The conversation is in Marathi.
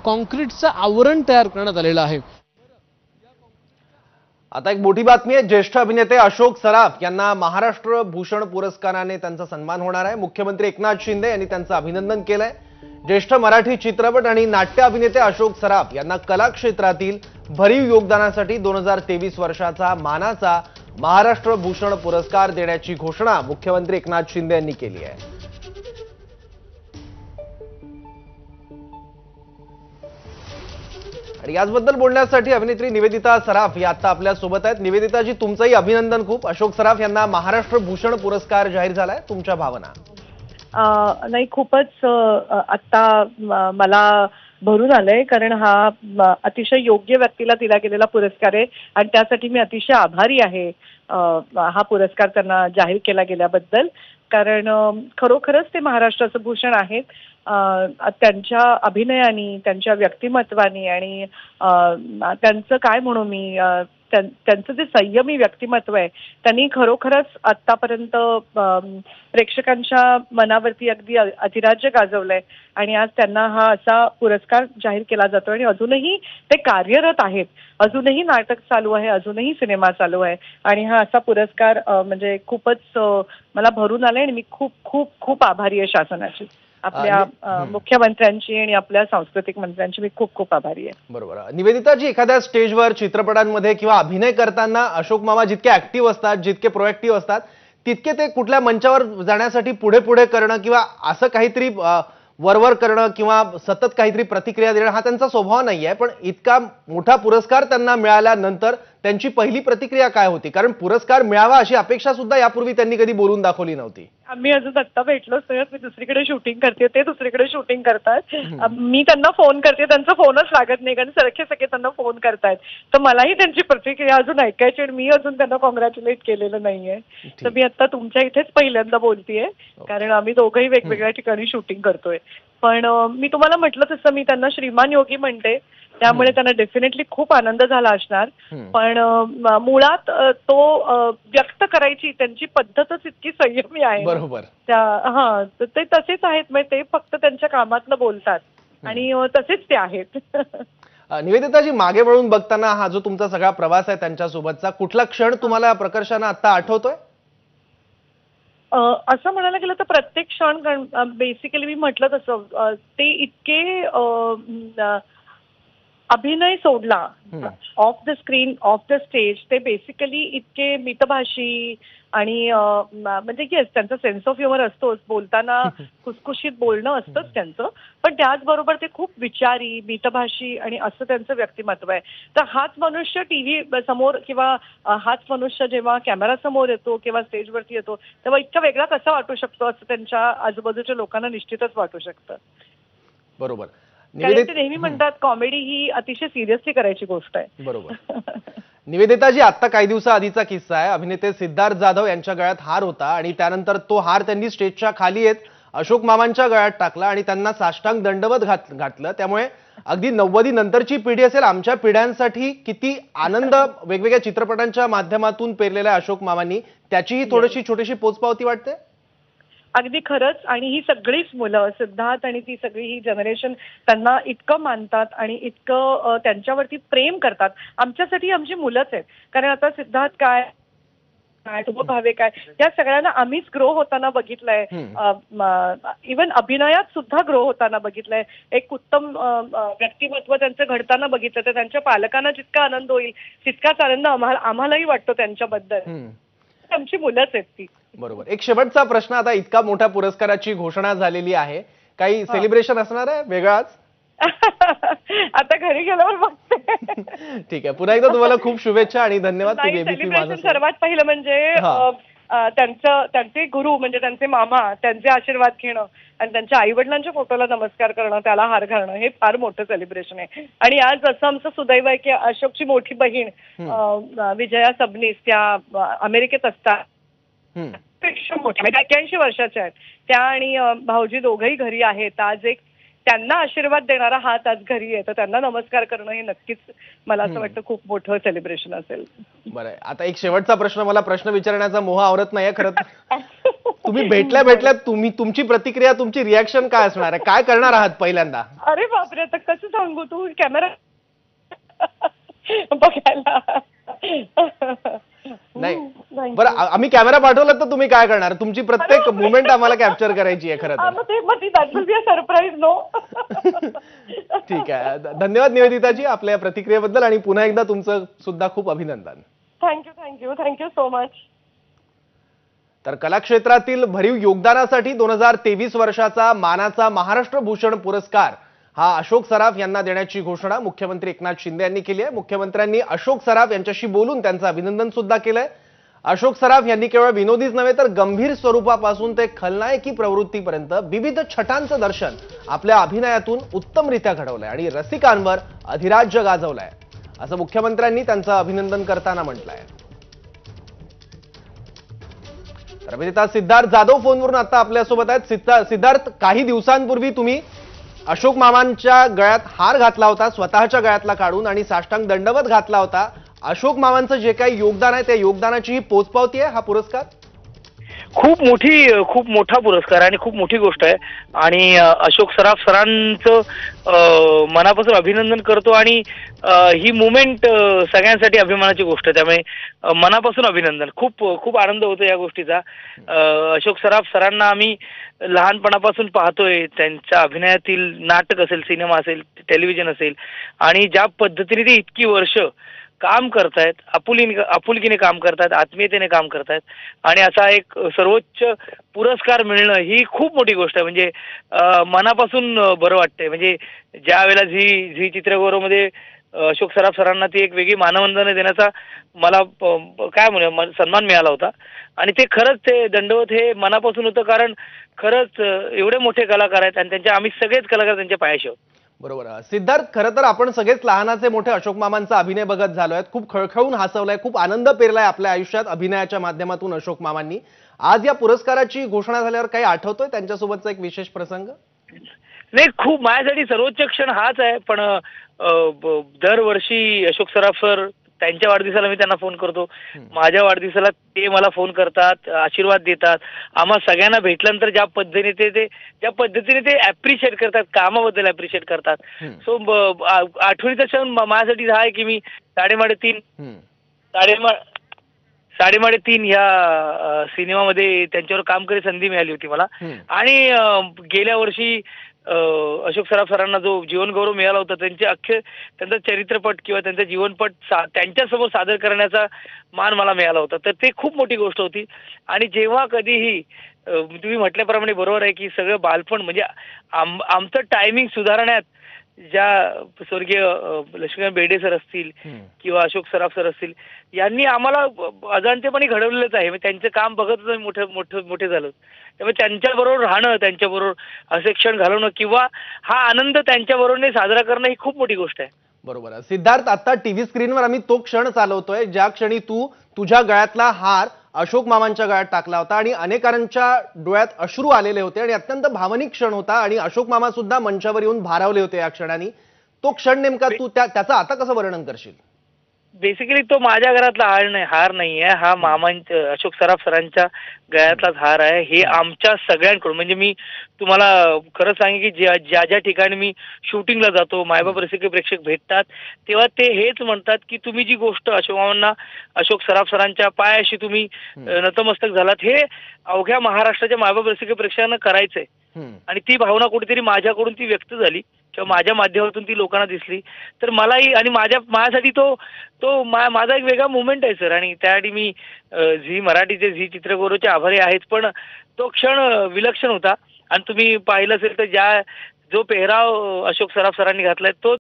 कॉन्क्रीटचं आवरण तयार करण्यात आलेलं आहे। आता एक मोठी बातमी आहे। ज्येष्ठ अभिनेते अशोक सराफ यांना महाराष्ट्र भूषण पुरस्काराने त्यांचा सन्मान होणार आहे। मुख्यमंत्री एकनाथ शिंदे यांनी त्यांचं अभिनंदन केलंय। ज्येष्ठ मराठी चित्रपट आणि नाट्य अभिनेते अशोक सराफ यांना कला क्षेत्रातील भरीव योगदानासाठी 2023 वर्षाचा मानाचा महाराष्ट्र भूषण पुरस्कार देण्याची घोषणा मुख्यमंत्री एकनाथ शिंदे यांनी केली आहे। आणि याचबद्दल बोलण्यासाठी अभिनेत्री निवेदिता सराफ या आता आपल्या सोबत आहेत। निवेदिताजी, तुमचंही अभिनंदन खूप। अशोक सराफ यांना महाराष्ट्र भूषण पुरस्कार जाहीर झालाय, तुमच्या भावना? नाही, खूपच आता मला भरून आलंय, कारण हा अतिशय योग्य व्यक्तीला दिला गेलेला पुरस्कार आहे आणि त्यासाठी मी अतिशय आभारी आहे हा पुरस्कार त्यांना जाहीर केला गेल्याबद्दल। कारण खरोखरच ते महाराष्ट्राचं भूषण आहेत। त्यांच्या अभिनयाने, त्यांच्या व्यक्तिमत्वाने आणि त्यांचं काय म्हणू मी, त्यांचं जे संयमी व्यक्तिमत्व आहे त्यांनी खरोखरच आतापर्यंत प्रेक्षकांच्या मनावरती अगदी अधिराज्य गाजवलंय आणि आज त्यांना हा असा पुरस्कार जाहीर केला जातो आणि अजूनही ते कार्यरत आहेत। अजूनही नाटक चालू आहे, अजूनही सिनेमा चालू आहे आणि हा असा पुरस्कार म्हणजे खूपच मला भरून आलाय आणि मी खूप खूप खूप आभारी आहे शासनाची, आपल्या मुख्यमंत्र्यांची आणि आपल्या सांस्कृतिक मंत्र्यांची मी खूप खूप आभारी आहे। बरोबर। निवेदिताजी, एखाद्या स्टेजवर चित्रपटांमध्ये किंवा अभिनय करताना अशोक मामा जितके ऍक्टिव्ह असतात, जितके प्रोएक्टिव्ह असतात, तितके ते कुठल्या मंचावर जाण्यासाठी पुढे पुढे करणं किंवा असं काहीतरी वरवर करणं किंवा सतत काहीतरी प्रतिक्रिया देणं हा त्यांचा स्वभाव नाहीये। पण इतका मोठा पुरस्कार त्यांना मिळाल्यानंतर त्यांची पहिली प्रतिक्रिया काय होती? कारण पुरस्कार मिळावा अशी अपेक्षा सुद्धा यापूर्वी त्यांनी कधी बोलून दाखवली नव्हती। आम्ही अजून आत्ता भेटलोच नाही, मी दुसरीकडे शूटिंग करते, ते दुसरीकडे शूटिंग करतात। मी त्यांना फोन करते, त्यांचा फोनच लागत नाही, कारण सगळे त्यांना फोन करतायत। तर मलाही त्यांची प्रतिक्रिया अजून ऐकायची आणि मी अजून त्यांना कॉंग्रॅच्युलेट केलेलं नाहीये। तर मी आता तुमच्या इथेच पहिल्यांदा बोलतेय, कारण आम्ही दोघंही वेगवेगळ्या ठिकाणी शूटिंग करतोय। पण मी तुम्हाला म्हटलं तसं मी त्यांना श्रीमान योगी म्हणते, त्यामुळे त्यांना डेफिनेटली खूप आनंद झाला असणार। पण मुळात तो व्यक्त करायची त्यांची पद्धतच इतकी संयमी आहे। बरोबर। ते तसेच आहेत, म्हणजे ते फक्त त्यांच्या कामातनं बोलतात आणि तसेच ते आहेत। निवेदिताजी, मागे वळून बघताना हा जो तुमचा सगळा प्रवास आहे त्यांच्यासोबतचा, कुठला क्षण तुम्हाला प्रकर्षाने आता आठवतोय? असं म्हणायला गेलं तर प्रत्येक क्षण, बेसिकली मी म्हटलं तसं ते इतके अभिनय सोडला of the screen, of the stage, ते बेसिकली इतके मितभाषी आणि म्हणजे येस, त्यांचा सेन्स ऑफ ह्युमर असतोच, बोलताना खुसखुशीत बोलणं असतंच त्यांचं, पण त्याचबरोबर ते खूप विचारी, मितभाषी आणि असं त्यांचं व्यक्तिमत्व आहे। तर हाच मनुष्य टीव्ही समोर किंवा हाच मनुष्य जेव्हा कॅमेरा समोर येतो किंवा स्टेजवरती येतो तेव्हा इतका वेगळा कसा वाटू शकतो असं त्यांच्या आजूबाजूच्या लोकांना निश्चितच वाटू शकतं। बरोबर। कारण ते नेहमी म्हणतात कॉमेडी ही अतिशय सिरियसली करायची गोष्ट आहे। बरोबर। निवेदिताजी, आता काही दिवसाआधीचा किस्सा आहे। अभिनेते सिद्धार्थ जाधव यांच्या गळ्यात हार होता आणि त्यानंतर तो हार त्यांनी स्टेजच्या खाली येत अशोक मामांच्या गळ्यात टाकला आणि त्यांना साष्टांग दंडवत घातलं। त्यामुळे अगदी 90 नंतरची पिढी असेल, आमच्या पिढ्यांसाठी किती आनंद वेगवेगळ्या चित्रपटांच्या माध्यमातून पेरलेला अशोक मामांनी, त्याचीही थोडीशी छोटीशी पोचपावती वाटते? अगदी खरंच। आणि ही सगळीच मुलं, सिद्धार्थ आणि ती सगळी ही जनरेशन त्यांना इतकं मानतात आणि इतकं त्यांच्यावरती प्रेम करतात। आमच्यासाठी आमची मुलंच आहेत, कारण आता सिद्धार्थ काय, शुभ भावे काय, या सगळ्यांना आम्हीच ग्रो होताना बघितलंय। इव्हन अभिनयात सुद्धा ग्रो होताना बघितलंय, एक उत्तम व्यक्तिमत्व त्यांचं घडताना बघितलं। तर त्यांच्या पालकांना जितका आनंद होईल तितकाच आनंद आम्हालाही वाटतो त्यांच्याबद्दल। आमची मुलंच आहेत ती। बरोबर। एक शेवटचा प्रश्न, आता इतका मोठ्या पुरस्काराची घोषणा झालेली आहे, काही सेलिब्रेशन असणार आहे वेगळाच? आता घरी गेल्यावर बघते। ठीक आहे, पुन्हा एकदा तुम्हाला खूप शुभेच्छा आणि धन्यवाद। सेलिब्रेशन सर्वात पहिलं म्हणजे त्यांचे गुरु म्हणजे त्यांचे मामा, त्यांचे आशीर्वाद घेणं आणि त्यांच्या आई वडिलांच्या फोटोला नमस्कार करणं, त्याला हार घालणं, हे फार मोठं सेलिब्रेशन आहे। आणि आज असं आमचं सुदैव आहे की अशोकची मोठी बहीण विजया सबनीस त्या अमेरिकेत असतात, पेक्षा मोठ्या 81 वर्षाच्या आहेत त्या, आणि भाऊजी दोघंही घरी आहेत। आज एक त्यांना आशीर्वाद देणारा हात आज घरी आहे, तर त्यांना नमस्कार करणं हे नक्कीच मला असं वाटतं खूप मोठं सेलिब्रेशन असेल। बरं, आता एक शेवटचा प्रश्न, मला प्रश्न विचारण्याचा मोह आवरत नाहीये खरं तर। तुम्ही भेटल्या तुमची प्रतिक्रिया, तुमची रिॲक्शन काय असणार आहे? काय करणार आहात पहिल्यांदा? अरे बापरे, आता कसं सांगू, तू कॅमेरा बघायला. नाही बरं, आम्ही कॅमेरा पाठवला तर तुम्ही काय करणार? तुमची प्रत्येक मुवमेंट आम्हाला कॅप्चर करायची आहे खरं तर. मग ती that will be a surprise. No. ठीक आहे, धन्यवाद निवेदिताजी आपल्या या प्रतिक्रियेबद्दल आणि पुन्हा एकदा तुमचं सुद्धा खूप अभिनंदन. Thank you so much. तर कलाक्षेत्रातील भरीव योगदानासाठी 2023 वर्षाचा मानाचा महाराष्ट्र भूषण पुरस्कार हा अशोक सराफ यांना देण्याची घोषणा मुख्यमंत्री एकनाथ शिंदे यांनी केली आहे. मुख्यमंत्र्यांनी अशोक सराफ यांच्याशी बोलून त्यांचं अभिनंदन सुद्धा केलंय. अशोक सराफ यांनी केवळ विनोदीच नव्हे तर गंभीर स्वरूपापासून ते खलनायकी प्रवृत्तीपर्यंत विविध छटांचं दर्शन आपल्या अभिनयातून उत्तमरित्या घडवलंय आणि रसिकांवर अधिराज्य गाजवलंय असं मुख्यमंत्र्यांनी त्यांचं अभिनंदन करताना म्हटलंय. तर अभिनेता सिद्धार्थ जाधव फोनवरून आता आपल्यासोबत आहेत. सिद्धार्थ, काही दिवसांपूर्वी तुम्ही अशोक मामांच्या गळ्यात हार घातला होता, स्वतःच्या गळ्यातला काढून, आणि साष्टांग दंडवत घातला होता. अशोक मामांचं जे काही योगदान आहे त्या योगदानाची ही पोचपावती आहे हा पुरस्कार? खूप मोठा पुरस्कार आहे आणि खूप मोठी गोष्ट आहे. आणि अशोक सराफ सरांचं मनापासून अभिनंदन करतो आणि ही मुवमेंट सगळ्यांसाठी अभिमानाची गोष्ट आहे. त्यामुळे मनापासून अभिनंदन. खूप आनंद होतो या गोष्टीचा. अशोक सराफ सरांना आम्ही लहानपणापासून पाहतोय. त्यांच्या अभिनयातील नाटक असेल, सिनेमा असेल, टेलिव्हिजन असेल, आणि ज्या पद्धतीने ते इतकी वर्ष काम करतायत, आपुलकीने काम करतायत, आत्मीयतेने काम करतायत, आणि असा एक सर्वोच्च पुरस्कार मिळणं ही खूप मोठी गोष्ट आहे. म्हणजे मनापासून बरं वाटतंय. म्हणजे ज्या वेळेला झी चित्रगौरवमध्ये अशोक सराफ सरांना ती एक वेगळी मानवंदना देण्याचा मला काय म्हणूया सन्मान मिळाला होता, आणि ते खरंच ते दंडवत हे मनापासून होतं. कारण खरंच एवढे मोठे कलाकार आहेत आणि आम्ही सगळेच कलाकार त्यांच्या पायाशी आहोत. बरोबर. सिद्धार्थ, खरं तर आपण सगळेच लहानाचे मोठे अशोक मामांचा अभिनय बघत झालोय, खूप खळखळून हसवलाय, खूप आनंद पेरलाय आपल्या आयुष्यात अभिनयाच्या माध्यमातून अशोक मामांनी. आज या पुरस्काराची घोषणा झाल्यावर काही आठवतोय त्यांच्यासोबतचा एक विशेष प्रसंग? नाही, खूप माझ्यासाठी सर्वोच्च क्षण हाच आहे. पण दरवर्षी अशोक सराफ सर त्यांच्या वाढदिवसाला मी त्यांना फोन करतो, माझ्या वाढदिवसाला ते मला फोन करतात, आशीर्वाद देतात. आम्हा सगळ्यांना भेटल्यानंतर ज्या पद्धतीने ते ऍप्रिशिएट करतात, कामाबद्दल ऍप्रिशिएट करतात. सो आठवणीचा क्षण माझ्यासाठी हा आहे की मी साडेमाडे तीन ह्या सिनेमामध्ये त्यांच्यावर काम करायची संधी मिळाली होती मला. आणि गेल्या वर्षी अशोक सराफ सरांना जो जीवनगौरव मिळाला होता, त्यांचा चरित्रपट किंवा त्यांचा जीवनपट त्यांच्यासमोर सादर करण्याचा मान मला मिळाला होता. तर ते खूप मोठी गोष्ट होती. आणि जेव्हा कधीही तुम्ही म्हटल्याप्रमाणे बरोबर आहे की सगळं बालपण म्हणजे आमचं टायमिंग सुधारण्यात ज्या स्वर्गीय लक्ष्मीकांत बेर्डे सर असतील किंवा अशोक सराफ सर असतील, यांनी आम्हाला अजाणतेपणे घडवलेलंच आहे. त्यांचं काम बघतच मोठे झालो. त्यामुळे त्यांच्याबरोबर राहणं, त्यांच्याबरोबर असे क्षण घालवणं किंवा हा आनंद त्यांच्याबरोबर साजरा करणं ही खूप मोठी गोष्ट आहे. बरोबर. सिद्धार्थ, आता टीव्ही स्क्रीनवर आम्ही तो क्षण चालवतोय ज्या क्षणी तू तुझ्या गळ्यातला हार अशोक मामांच्या गळ्यात टाकला होता आणि अनेकांच्या डोळ्यात अश्रू आलेले होते आणि अत्यंत भावनिक क्षण होता आणि अशोक मामा सुद्धा मंचावर येऊन भारावले होते या क्षणाने. तो क्षण नेमका तू त्याचं आता कसं वर्णन करशील? बेसिकली तो माझ्या घरातला हार नाहीये, हा अशोक सराफ सरांच्या गळ्यातलाच हार आहे. हे आमच्या सगळ्यांकडून, म्हणजे मी तुम्हाला खरं सांगेन की ज्या ठिकाणी मी शूटिंगला जातो, मायबाप रसिक प्रेक्षक भेटतात, तेव्हा ते हेच म्हणतात की तुम्ही जी गोष्ट अशोक मामांना, अशोक सराफ सरांच्या पायाशी तुम्ही नतमस्तक झालात, हे अवघ्या महाराष्ट्राच्या मायबाप रसिक प्रेक्षकांना करायचंय. आणि ती भावना कुठेतरी माझ्याकडून ती व्यक्त झाली किंवा माझ्या माध्यमातून ती लोकांना दिसली. तर मलाही आणि माझ्यासाठी तो माझा एक वेगळा मुवमेंट आहे सर. आणि त्यासाठी मी झी मराठीचे, झी चित्रगौरवचे आभारी आहेत. पण तो क्षण विलक्षण होता. आणि तुम्ही पाहिलं असेल तर जो पेहराव अशोक सराफ सरांनी घातलाय तो